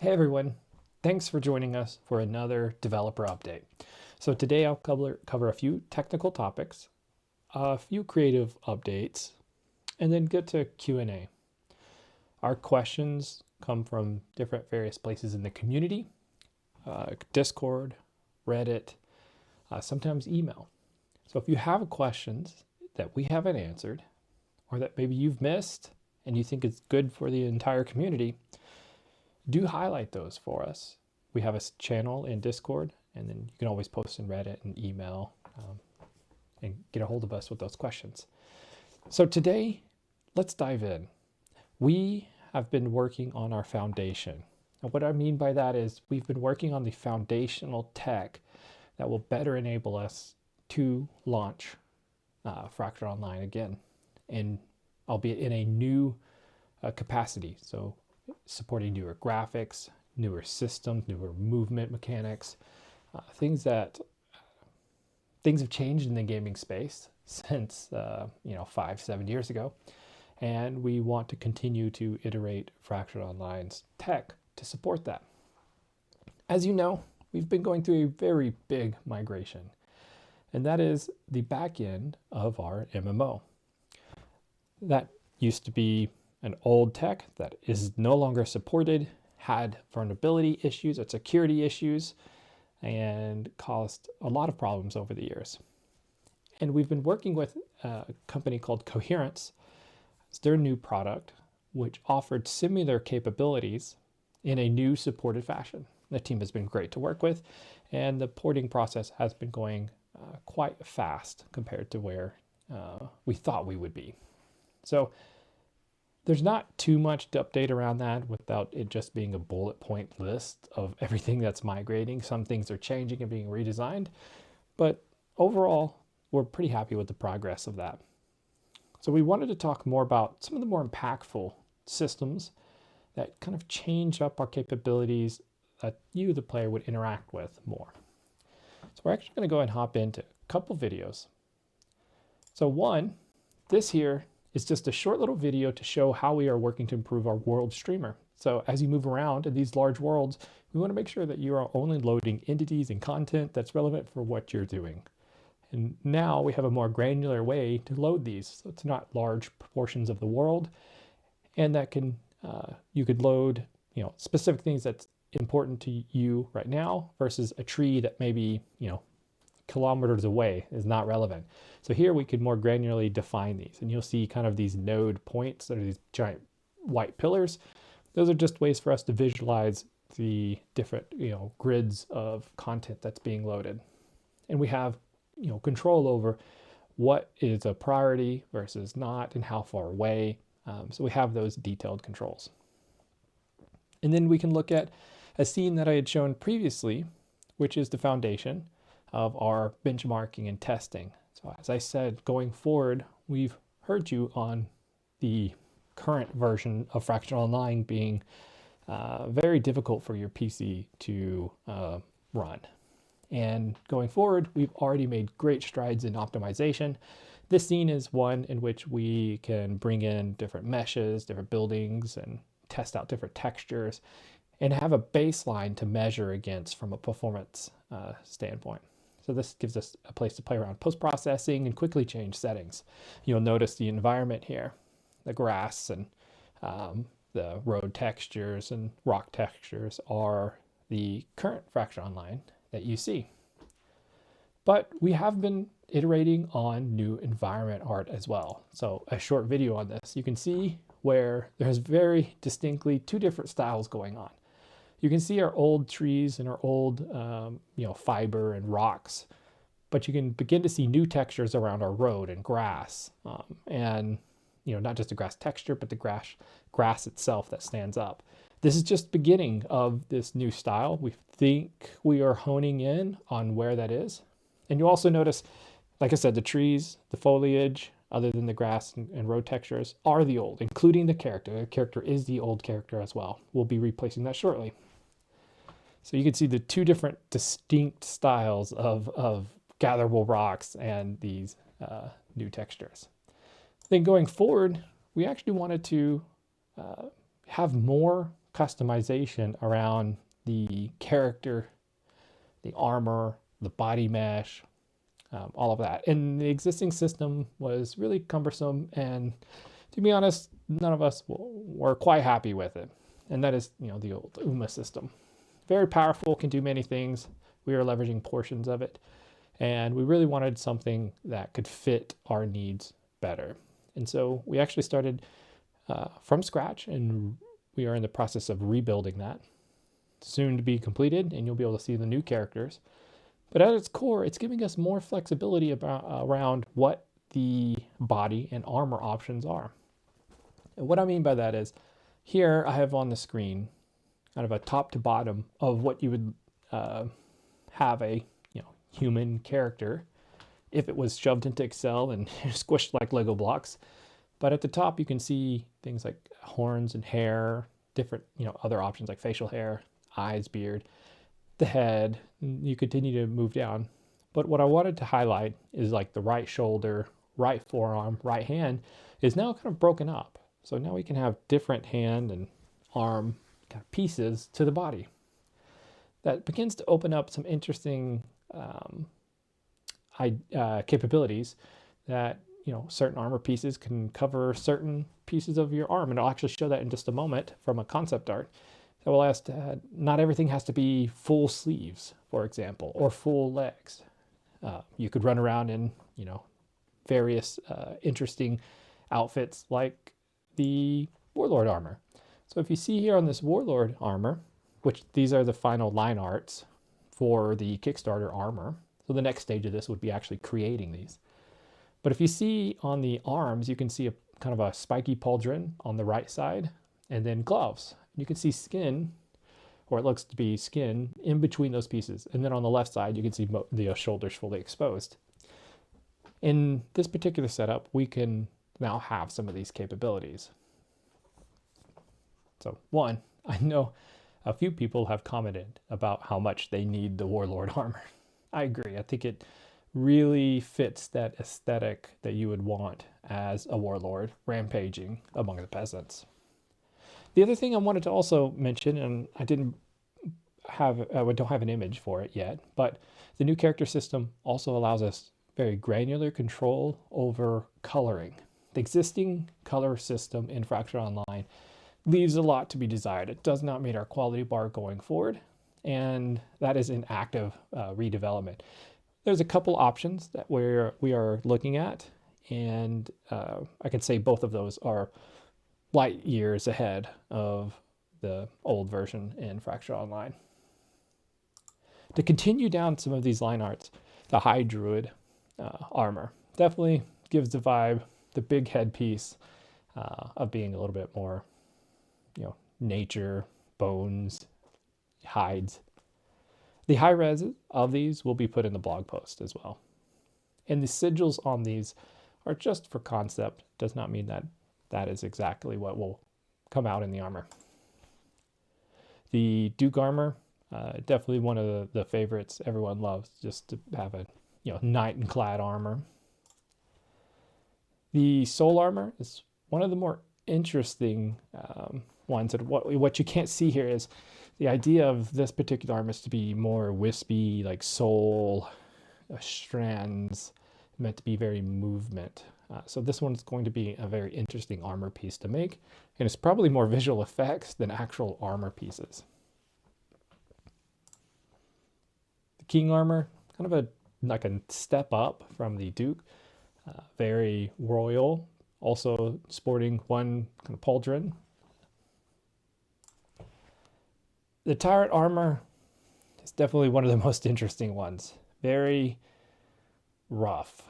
Hey everyone, thanks for joining us for another developer update. So today I'll cover a few technical topics, a few creative updates, and then get to Q&A. Our questions come from different various places in the community, Discord, Reddit, sometimes email. So if you have questions that we haven't answered, or that maybe you've missed and you think it's good for the entire community, do highlight those for us. We have a channel in Discord, and then you can always post in Reddit and email and get a hold of us with those questions. So today, let's dive in. We have been working on our foundation. And what I mean by that is we've been working on the foundational tech that will better enable us to launch Fractured Online again, and albeit in a new capacity. So supporting newer graphics, newer systems, newer movement mechanics, things have changed in the gaming space since 5-7 years ago, and we want to continue to iterate Fractured Online's tech to support that. As you know, we've been going through a very big migration, and that is the back end of our MMO. That used to be an old tech that is no longer supported, had vulnerability issues or security issues, and caused a lot of problems over the years. And we've been working with a company called Coherence. It's their new product, which offered similar capabilities in a new supported fashion. The team has been great to work with, and the porting process has been going quite fast compared to where we thought we would be. So there's not too much to update around that without it just being a bullet point list of everything that's migrating. Some things are changing and being redesigned, but overall, we're pretty happy with the progress of that. So we wanted to talk more about some of the more impactful systems that kind of change up our capabilities that you, the player, would interact with more. So we're actually going to go and hop into a couple videos. So one, this here is just a short little video to show how we are working to improve our world streamer. So as you move around in these large worlds, we want to make sure that you are only loading entities and content that's relevant for what you're doing. And now we have a more granular way to load these. So it's not large portions of the world, and that can you could load specific things that's important to you right now versus a tree that maybe kilometers away is not relevant. So here we could more granularly define these, and you'll see kind of these node points that are these giant white pillars. Those are just ways for us to visualize the different grids of content that's being loaded, and we have control over what is a priority versus not and how far away. So we have those detailed controls, and then we can look at a scene that I had shown previously, which is the foundation of our benchmarking and testing. So as I said, going forward, we've heard you on the current version of Fractured Online being very difficult for your PC to run. And going forward, we've already made great strides in optimization. This scene is one in which we can bring in different meshes, different buildings, and test out different textures, and have a baseline to measure against from a performance standpoint. So this gives us a place to play around post-processing and quickly change settings. You'll notice the environment here, the grass and the road textures and rock textures are the current Fractured Online that you see. But we have been iterating on new environment art as well. So a short video on this, you can see where there's very distinctly two different styles going on. You can see our old trees and our old fiber and rocks, but you can begin to see new textures around our road and grass, and not just the grass texture, but the grass itself that stands up. This is just beginning of this new style. We think we are honing in on where that is. And you'll also notice, like I said, the trees, the foliage, other than the grass and road textures, are the old, including the character. The character is the old character as well. We'll be replacing that shortly. So you can see the two different distinct styles of gatherable rocks and these new textures. Then going forward, we actually wanted to have more customization around the character, the armor, the body mesh, all of that. And the existing system was really cumbersome, and to be honest, none of us were quite happy with it. And that is, the old UMA system. Very powerful, can do many things. We are leveraging portions of it, and we really wanted something that could fit our needs better. And so we actually started from scratch, and we are in the process of rebuilding that. Soon to be completed, and you'll be able to see the new characters. But at its core, it's giving us more flexibility around what the body and armor options are. And what I mean by that is, here I have on the screen kind of a top to bottom of what you would have a human character if it was shoved into Excel and squished like Lego blocks. But at the top, you can see things like horns and hair, different other options like facial hair, eyes, beard, the head. You continue to move down. But what I wanted to highlight is like the right shoulder, right forearm, right hand is now kind of broken up. So now we can have different hand and arm kind of pieces to the body. That begins to open up some interesting capabilities that certain armor pieces can cover certain pieces of your arm, and I'll actually show that in just a moment from a concept art. That will ask not everything has to be full sleeves, for example, or full legs. You could run around in various interesting outfits like the Warlord Armor. So if you see here on this Warlord Armor, which these are the final line arts for the Kickstarter armor. So the next stage of this would be actually creating these. But if you see on the arms, you can see a kind of a spiky pauldron on the right side, and then gloves. You can see skin, or it looks to be skin, in between those pieces. And then on the left side, you can see the shoulders fully exposed. In this particular setup, we can now have some of these capabilities. So one, I know a few people have commented about how much they need the Warlord armor. I agree. I think it really fits that aesthetic that you would want as a warlord rampaging among the peasants. The other thing I wanted to also mention, and I don't have an image for it yet, but the new character system also allows us very granular control over coloring. The existing color system in Fractured Online leaves a lot to be desired. It does not meet our quality bar going forward, and that is in active redevelopment. There's a couple options that we are looking at, and I can say both of those are light years ahead of the old version in Fractured Online. To continue down some of these line arts, the High Druid armor definitely gives the vibe, the big headpiece of being a little bit more nature, bones, hides. The high res of these will be put in the blog post as well. And the sigils on these are just for concept. Does not mean that that is exactly what will come out in the armor. The Duke armor, definitely one of the favorites everyone loves, just to have a knight and clad armor. The soul armor is one of the more interesting ones. And what you can't see here is the idea of this particular armor is to be more wispy, like soul strands, meant to be very movement. So this one's going to be a very interesting armor piece to make, and it's probably more visual effects than actual armor pieces. The King armor, kind of like a step up from the Duke, very royal, also sporting one kind of pauldron. The Tyrant armor is definitely one of the most interesting ones. Very rough.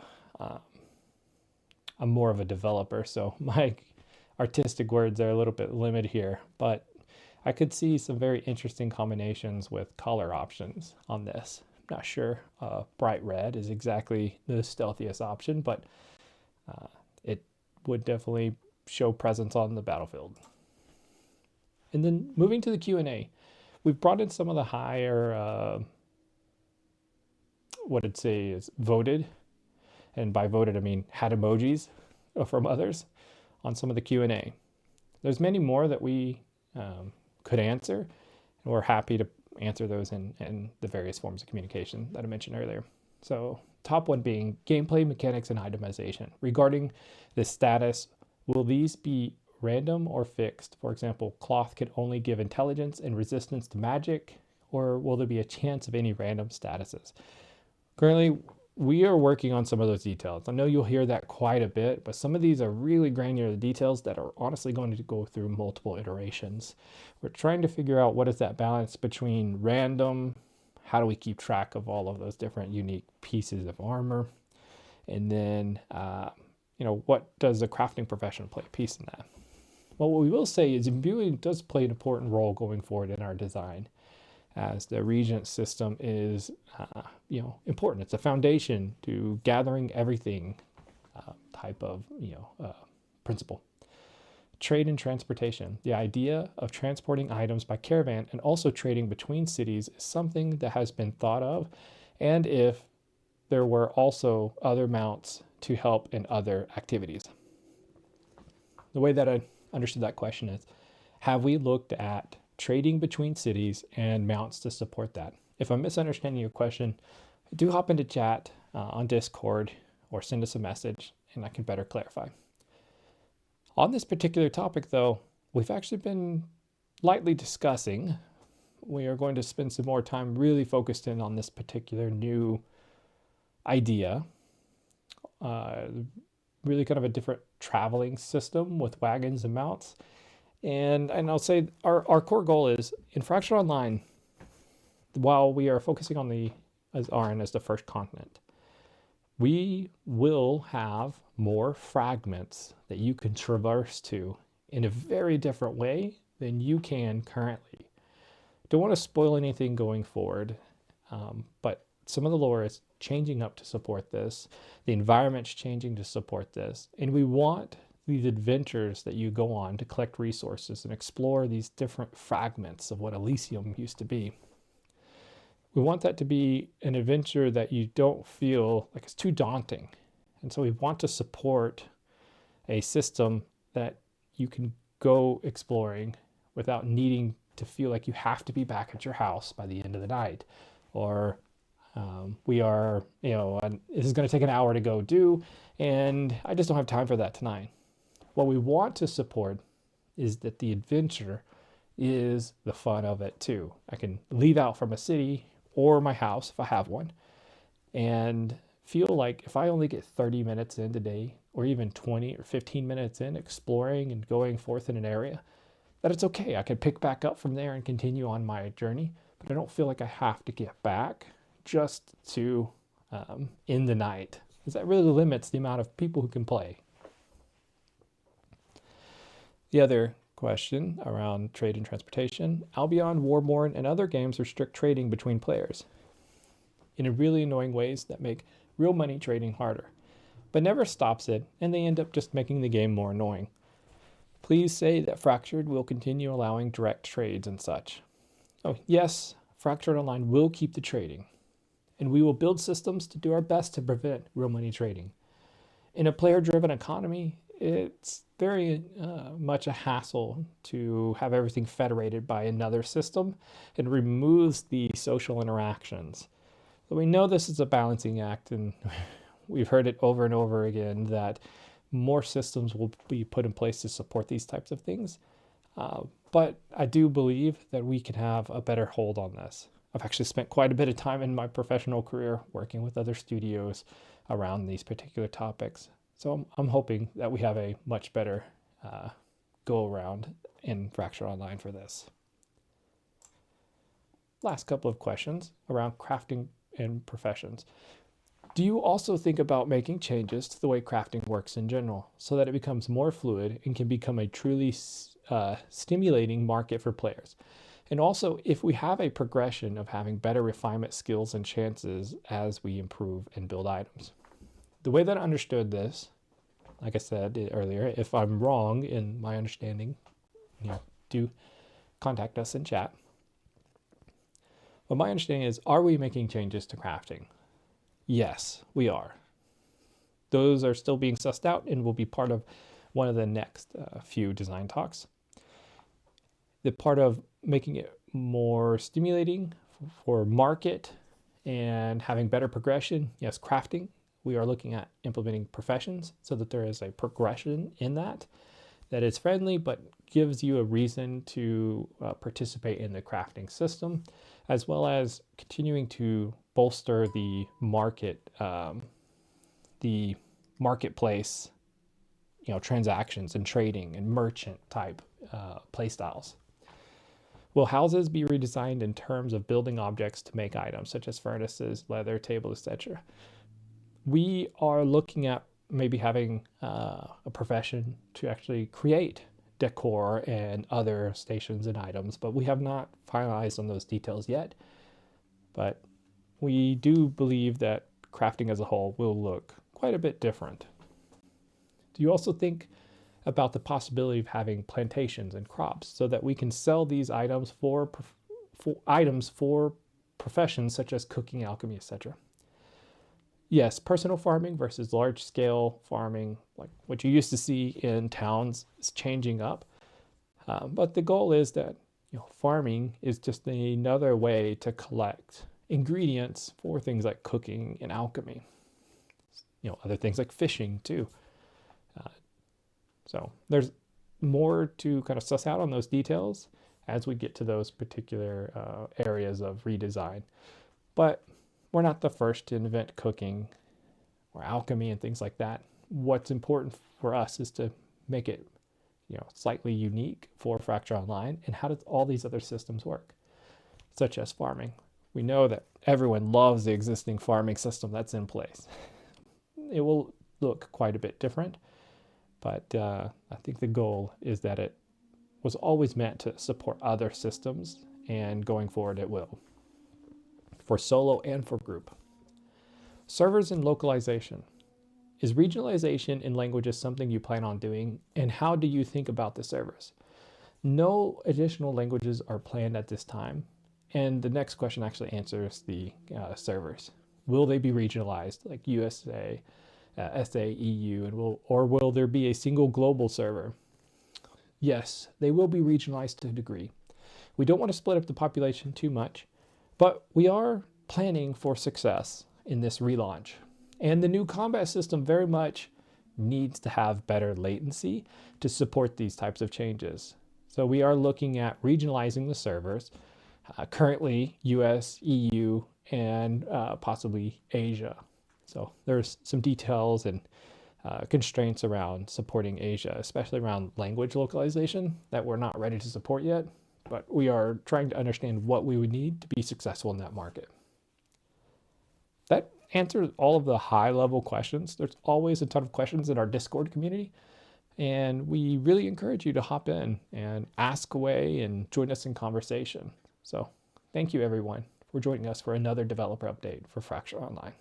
I'm more of a developer, so my artistic words are a little bit limited here, but I could see some very interesting combinations with color options on this. I'm not sure bright red is exactly the stealthiest option, but it would definitely show presence on the battlefield. And then moving to the QnA, we've brought in some of the higher, what I'd say is voted, and by voted I mean had emojis from others on some of the QnA. There's many more that we could answer. And we're happy to answer those in the various forms of communication that I mentioned earlier. So top one being gameplay mechanics and itemization. Regarding the status, will these be random or fixed? For example, cloth can only give intelligence and resistance to magic, or will there be a chance of any random statuses? Currently, we are working on some of those details. I know you'll hear that quite a bit, but some of these are really granular details that are honestly going to go through multiple iterations. We're trying to figure out what is that balance between random, how do we keep track of all of those different unique pieces of armor, and then what does the crafting profession play a piece in that? Well, what we will say is imbuing does play an important role going forward in our design, as the regent system is important. It's a foundation to gathering everything type of principle. Trade and transportation. The idea of transporting items by caravan and also trading between cities is something that has been thought of, and if there were also other mounts to help in other activities. The way that I understood that question is, have we looked at trading between cities and mounts to support that? If I'm misunderstanding your question, do hop into chat on Discord or send us a message and I can better clarify. On this particular topic though, we've actually been lightly discussing. We are going to spend some more time really focused in on this particular new idea. Really kind of a different traveling system with wagons and mounts. And I'll say our core goal is in Fractured Online, while we are focusing on as RN as the first continent, we will have more fragments that you can traverse to in a very different way than you can currently. Don't want to spoil anything going forward, but some of the lore is changing up to support this. The environment's changing to support this. And we want these adventures that you go on to collect resources and explore these different fragments of what Elysium used to be. We want that to be an adventure that you don't feel like it's too daunting. And so we want to support a system that you can go exploring without needing to feel like you have to be back at your house by the end of the night. Or this is going to take an hour to go do, and I just don't have time for that tonight. What we want to support is that the adventure is the fun of it too. I can leave out from a city or my house if I have one and feel like if I only get 30 minutes in today, or even 20 or 15 minutes in exploring and going forth in an area, that it's okay. I can pick back up from there and continue on my journey, but I don't feel like I have to get back just to end the night, because that really limits the amount of people who can play. The other question around trade and transportation, Albion, Warborn, and other games restrict trading between players in really annoying ways that make real money trading harder, but never stops it, and they end up just making the game more annoying. Please say that Fractured will continue allowing direct trades and such. Oh, yes, Fractured Online will keep the trading, and we will build systems to do our best to prevent real money trading. In a player-driven economy, it's very much a hassle to have everything federated by another system and removes the social interactions. So we know this is a balancing act, and we've heard it over and over again that more systems will be put in place to support these types of things. But I do believe that we can have a better hold on this. I've actually spent quite a bit of time in my professional career working with other studios around these particular topics. So I'm hoping that we have a much better go around in Fractured Online for this. Last couple of questions around crafting and professions. Do you also think about making changes to the way crafting works in general so that it becomes more fluid and can become a truly stimulating market for players? And also, if we have a progression of having better refinement skills and chances as we improve and build items. The way that I understood this, like I said earlier, if I'm wrong in my understanding, do contact us in chat. But my understanding is, are we making changes to crafting? Yes, we are. Those are still being sussed out and will be part of one of the next few design talks. The part of making it more stimulating for market and having better progression, yes, crafting. We are looking at implementing professions so that there is a progression in that is friendly but gives you a reason to participate in the crafting system, as well as continuing to bolster the marketplace, transactions and trading and merchant type play styles. Will houses be redesigned in terms of building objects to make items such as furnaces, leather, tables, etc.? We are looking at maybe having a profession to actually create decor and other stations and items, but we have not finalized on those details yet. But we do believe that crafting as a whole will look quite a bit different. Do you also think about the possibility of having plantations and crops so that we can sell these items for professions such as cooking, alchemy, etc.? Yes, personal farming versus large scale farming, like what you used to see in towns, is changing up. But the goal is that farming is just another way to collect ingredients for things like cooking and alchemy. Other things like fishing too. So there's more to kind of suss out on those details as we get to those particular areas of redesign. But we're not the first to invent cooking or alchemy and things like that. What's important for us is to make it, slightly unique for Fracture Online. And how does all these other systems work, such as farming? We know that everyone loves the existing farming system that's in place. It will look quite a bit different, but I think the goal is that it was always meant to support other systems, and going forward it will, for solo and for group. Servers and localization. Is regionalization in languages something you plan on doing, and how do you think about the servers? No additional languages are planned at this time, and the next question actually answers the servers. Will they be regionalized like USA, SA, EU, and will there be a single global server? Yes, they will be regionalized to a degree. We don't want to split up the population too much, but we are planning for success in this relaunch. And the new combat system very much needs to have better latency to support these types of changes. So we are looking at regionalizing the servers, currently US, EU, and possibly Asia. So there's some details and constraints around supporting Asia, especially around language localization that we're not ready to support yet, but we are trying to understand what we would need to be successful in that market. That answers all of the high-level questions. There's always a ton of questions in our Discord community, and we really encourage you to hop in and ask away and join us in conversation. So thank you, everyone, for joining us for another developer update for Fracture Online.